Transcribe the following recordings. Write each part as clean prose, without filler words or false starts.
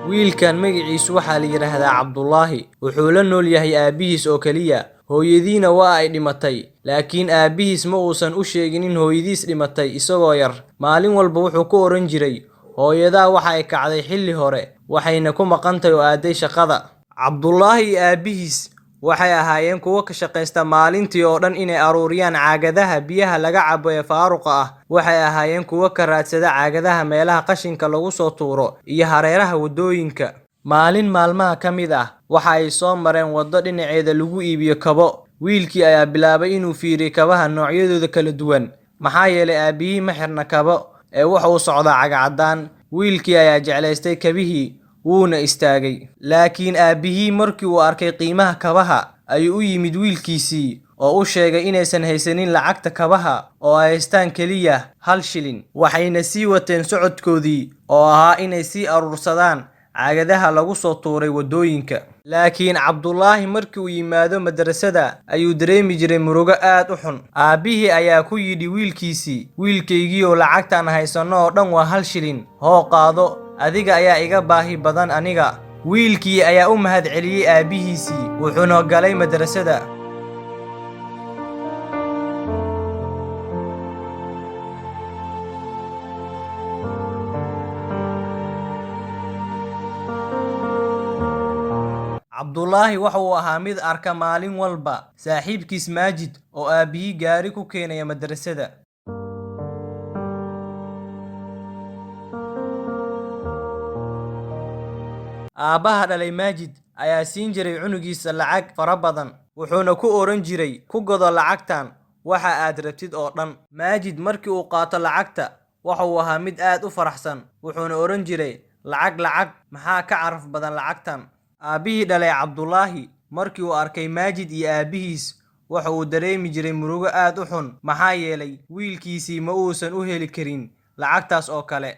wiilkan magaciisu waxaa la yiraahdaa Cabdullaahi wuxuu la nool yahay aabihiis oo kaliya hooyadiina waa ay dhimatay laakiin aabihiis ma uusan u sheegin in hooyadiis dhimatay isagoo yar maalin walba wuxuu ku oran jiray hooyadaa waxa ay kacday xilli hore waxayna ku maqantay oo aaday shaqada Cabdullaahi aabihiis waxay ahaayeen kuwa ka shaqeysta maalintii oo dhan inay aruuriyaan caagadaha biyaha laga cabo ee faaruqa ah waxay ahaayeen kuwa ka raadsada caagadaha meelaha qashinka lagu soo tuuro iyo hareeraha wadooyinka maalin maalmaha ka mid ah waxa ay soo mareen wado dhinaceeda lagu iibiyo kabo wiilkii ayaa bilaabay inuu fiiriyo kabaha noocyadooda kala duwan maxaa yeelay aabihii ma xirna kabo ee waxa uu socdaa cagacadaan wiilkii ayaa jeclaystay kabihii wuuna istaagay laakiin aabihii markii uu arkay qiimaha kabaha ayuu u yimid wiilkiisii oo u sheegay inaysan haysanin lacagta kabaha oo ay haystaan kaliya 1 shilin waxayna sii wateen socodkoodii oo ahaa inay sii aruursadaan caagadaha lagu soo tuuray wadooyinka laakiin Cabdullaahi markii uu yimaado madrasada ayuu dareemi jiray murugo aad u xun aabihii ayaa ku yidhi wiilkiisii wiilkaygii oo lacagtaan haysano oo dhan waa 1 shilin hoo qaado adiga ayaa iga baahi badan aniga wiilkii ayaa u mahad celiyay aabihiisii wuxuuna galay madrasada Cabdullaahi waxa uu ahaa mid arka maalin walba saaxiibkiis Maajid oo aabihii gaari ku keenaya madrasada aabaha dhalay Maajid ayaa siin jiray cunugiisa lacag fara badan wuxuuna ku oran jiray ku godo lacagtan waxa aad rabtid oo dhan Maajid markii uu qaato lacagta waxa uu ahaa mid aad u faraxsan wuxuuna oran jiray lacag maxaa ka caraf badan lacagtan aabihii dhalay Cabdullaahi markii uu arkay Maajid iyo aabihiis waxa uu dareemi jiray murugo aad u xun maxaa yeelay wiilkiisii ma uusan u heli karin lacagtaas oo kale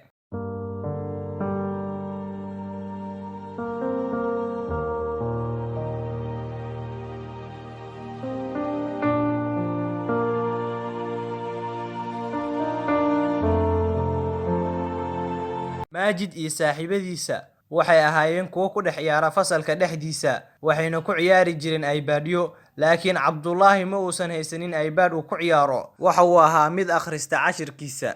Maajid iyo saaxiibadiisa waxay ahaayeen kuwa ku dhex ciyaara fasalka dhexdiisa waxayna ku ciyaari jireen iPad-yo laakiin Cabdullaahi ma uusan haysanin iPad uu ku ciyaaro waxa uu ahaa mid akhrista cashirkiisa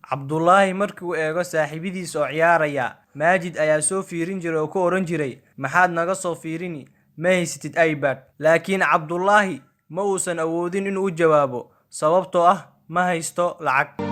Cabdullaahi markii uu eego saaxiibadiis oo ciyaaraya Maajid ayaa soo fiirin jiray oo ku oran jiray maxaad naga soo fiirini ma haysatid iPad laakiin Cabdullaahi ma uusan awoodin inuu u jawaabo sababtoo ah ma haysto lacag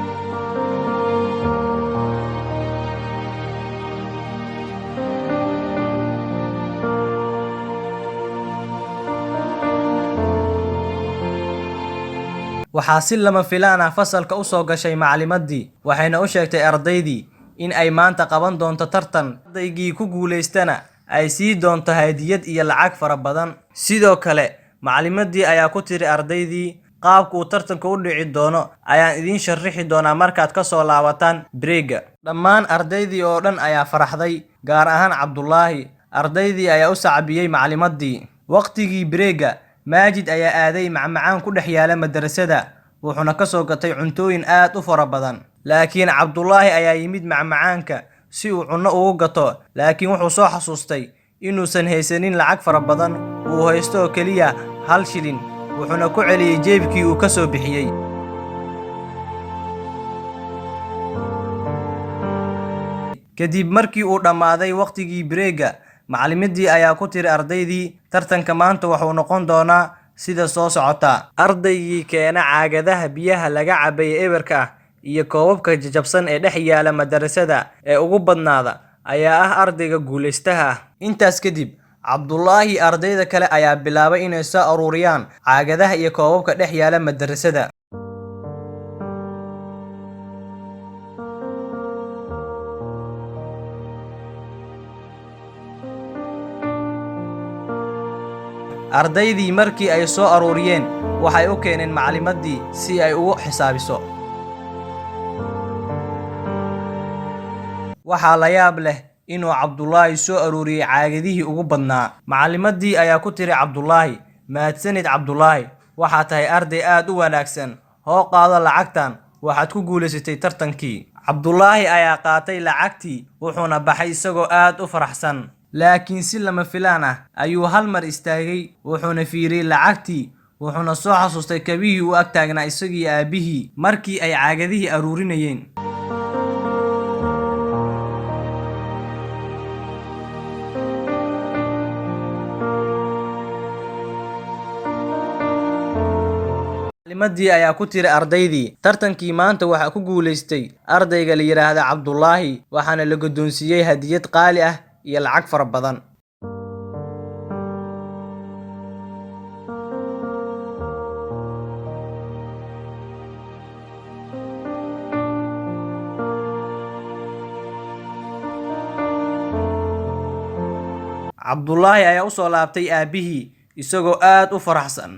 waxaa si lama filaan ah fasalka u soo gashay macallimadii waxayna u sheegtay ardaydii in ay maanta qaban doonto tartan ardaygii ku guuleystana ay sii doonto hadiyad iyo lacag fara badan sidoo kale macallimadii ayaa ku tiri ardaydii qaabka uu tartanka u dhici doono ayaan idin sharxi doonaa markaad ka soo laabataan breega dhammaan ardaydii oo dhan ayaa faraxday gaar ahaan Cabdullaahi ardaydii ayaa u sacbiyay macallimadii waqtigii breega Maajid ayaa aaday macmacaan ku dhex yaala madrasada wuxuuna ka soo gatay cuntooyin aad u fara badan laakiin Cabdullaahi ayaa yimid macmacaanka si uu cunno ugu gato laakiin wuxuu soo xasuustay inuusan haysanin lacag fara badan uu haysto oo kaliya 1 shilin wuxuuna ku celiyay jeebkii uu ka soo bixiyay kadib markii uu dhamaaday waqtigii breega macallimadii ayaa ku tiri ardaydii tartanka maanta wuxuu noqon doonaa sida soo socota ardaygii keena caagadaha biyaha laga cabay eberka iyo koobabka jajabsan ee dhex yaala madrasada ee ugu badnaada ayaa ah ardayga guuleystaha intaas kadib Cabdullaahi ardayda kale ayaa bilaabay inay soo aruuriyaan caagadaha iyo koobabka dhex yaala madrasada ardaydii markii ay soo aruuriyeen waxay u keeneen macallimadii si ay ugu xisaabiso waxaa la yaab leh inuu Cabdullaahi soo aruuriyay caagadihii ugu badnaa macallimadii ayaa ku tiri Cabdullaahi mahadsanid Cabdullaahi waxaa tahay arday aad u wanaagsan hoo qaado lacagtan waxaad ku guulaysatay tartankii. Cabdullaahi ayaa qaatay lacagtii wuxuuna baxay isagoo aad u faraxsan. Laakiin si lama filaan ah ayuu hal mar istaagay wuxuuna fiiriyay lacagtii wuxuuna soo xasuustay kabihii uu ag taagnaa isagii aabihii markii ay caagadihii aruurinayeen. Macallimadii ayaa ku tiri ardaydii, tartankii maanta waxaa ku guulaystay ardayga la yiraahdo Cabdullaahi waxaana la guddoonsiiyay hadiyad qaali ah iyo lacag fara badan. Cabdullaahi ayaa u soo laabtay aabihii isagoo aad u faraxsan.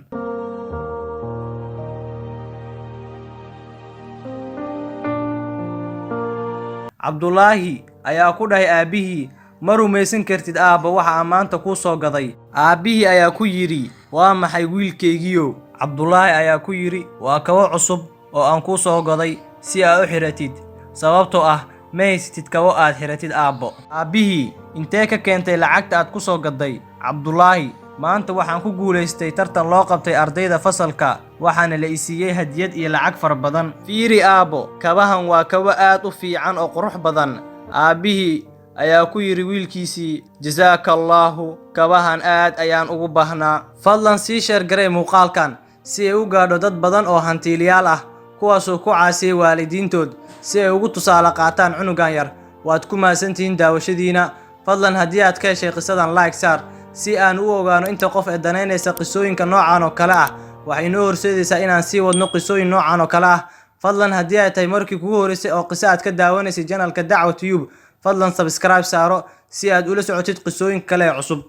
Cabdullaahi ayaa ku dhahay aabihii, ma rumaysan kartid aabba waxa aan maanta kuu soo gaday. Aabihii ayaa ku yidhi, waa maxay wiilkaygiiyow? Cabdullaahi ayaa ku yidhi, waa kabo cusub oo aan kuu soo gaday si aad u xiratid, sababtoo ah ma haysatid kabo aad xiratid aabbo. Aabbihii, intee ka keentay lacagta aad ku soo gaday? Cabdullaahi, maanta waxaan ku guulaystay tartan loo qabtay ardayda fasalka waxaana la i siiyay hadiyad iyo lacag fara badan. Fiiri aabbo, kabahan waa kabo aad u fiican oo qurux badan. Aabbihii ayaa ku yidhi wiilkiisii, jazaakallaahu, kabahan aad ayaan ugu baahnaa. Fadlan sii sheer garee muuqaalkan si ay u gaadho dad badan oo hantiilayaal ah kuwaasoo ku caasiyay waalidiintood si ay ugu tusaale qaataan cunugan yar. Waad ku mahadsantihiin daawashadiina. Fadlan haddii aad ka heshay qisadan like saar si aan u ogaano inta qof ee danaynaysa qisooyinka noocan oo kale ah. Waxay noo horseedaysaa inaan sii wadno qisooyin noocan oo kale ah. Fadlan haddii ay tahay markii kugu horeysay oo qiso aad ka daawanaysay channelka Dacwo Tube, fadlan subscribe saaro si aad ula socotid qisooyin kale cusub.